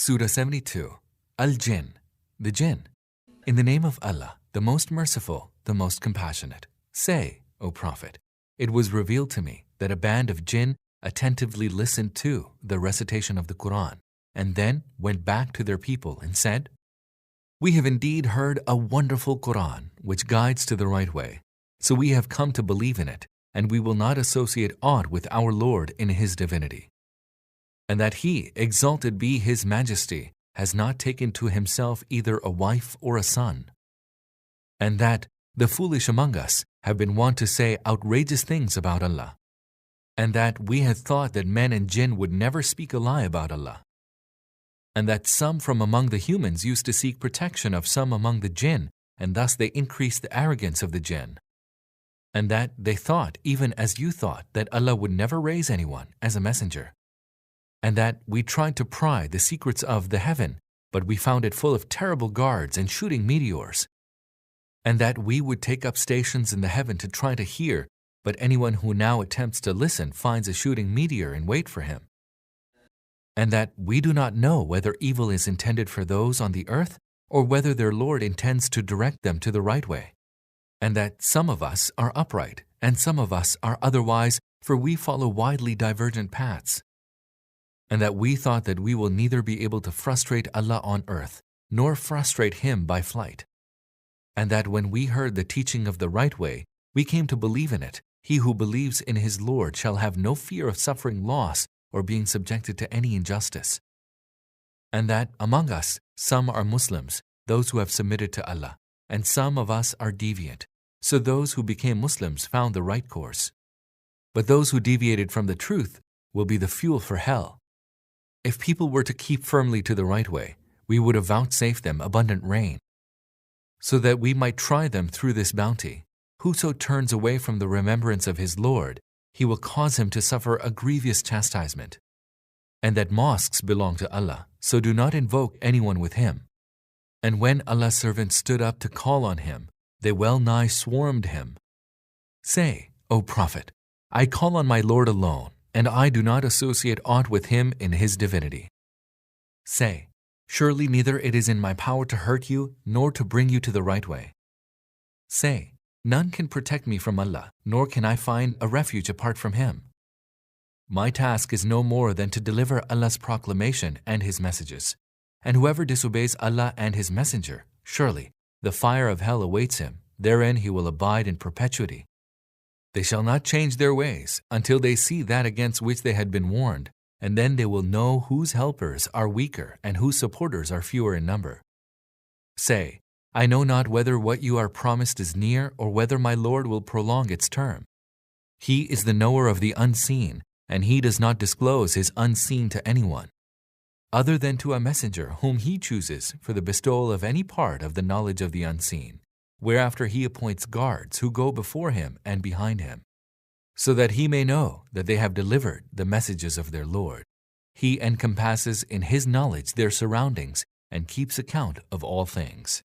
Surah 72. Al-Jinn, the Jinn. In the name of Allah, the most merciful, the most compassionate. Say, O Prophet, it was revealed to me that a band of Jinn attentively listened to the recitation of the Quran and then went back to their people and said, "We have indeed heard a wonderful Quran which guides to the right way, so we have come to believe in it, and we will not associate aught with our Lord in His divinity. And that He, exalted be His Majesty, has not taken to Himself either a wife or a son. And that the foolish among us have been wont to say outrageous things about Allah. And that we had thought that men and jinn would never speak a lie about Allah. And that some from among the humans used to seek protection of some among the jinn, and thus they increased the arrogance of the jinn. And that they thought, even as you thought, that Allah would never raise anyone as a messenger. And that we tried to pry the secrets of the heaven, but we found it full of terrible guards and shooting meteors. And that we would take up stations in the heaven to try to hear, but anyone who now attempts to listen finds a shooting meteor and wait for him. And that we do not know whether evil is intended for those on the earth, or whether their Lord intends to direct them to the right way. And that some of us are upright, and some of us are otherwise, for we follow widely divergent paths. And that we thought that we will neither be able to frustrate Allah on earth, nor frustrate Him by flight. And that when we heard the teaching of the right way, we came to believe in it. He who believes in his Lord shall have no fear of suffering loss or being subjected to any injustice. And that among us, some are Muslims, those who have submitted to Allah, and some of us are deviant. So those who became Muslims found the right course. But those who deviated from the truth will be the fuel for hell. If people were to keep firmly to the right way, we would have vouchsafed them abundant rain, so that we might try them through this bounty. Whoso turns away from the remembrance of his Lord, He will cause him to suffer a grievous chastisement. And that mosques belong to Allah, so do not invoke anyone with Him. And when Allah's servants stood up to call on Him, they well nigh swarmed Him. Say, O Prophet, I call on my Lord alone, and I do not associate aught with Him in His divinity. Say, surely neither it is in my power to hurt you, nor to bring you to the right way. Say, none can protect me from Allah, nor can I find a refuge apart from Him. My task is no more than to deliver Allah's proclamation and His messages. And whoever disobeys Allah and His messenger, surely the fire of hell awaits him, therein he will abide in perpetuity. They shall not change their ways until they see that against which they had been warned, and then they will know whose helpers are weaker and whose supporters are fewer in number. Say, I know not whether what you are promised is near or whether my Lord will prolong its term. He is the knower of the unseen, and He does not disclose His unseen to anyone, other than to a messenger whom He chooses for the bestowal of any part of the knowledge of the unseen, whereafter He appoints guards who go before Him and behind Him, so that He may know that they have delivered the messages of their Lord. He encompasses in His knowledge their surroundings and keeps account of all things.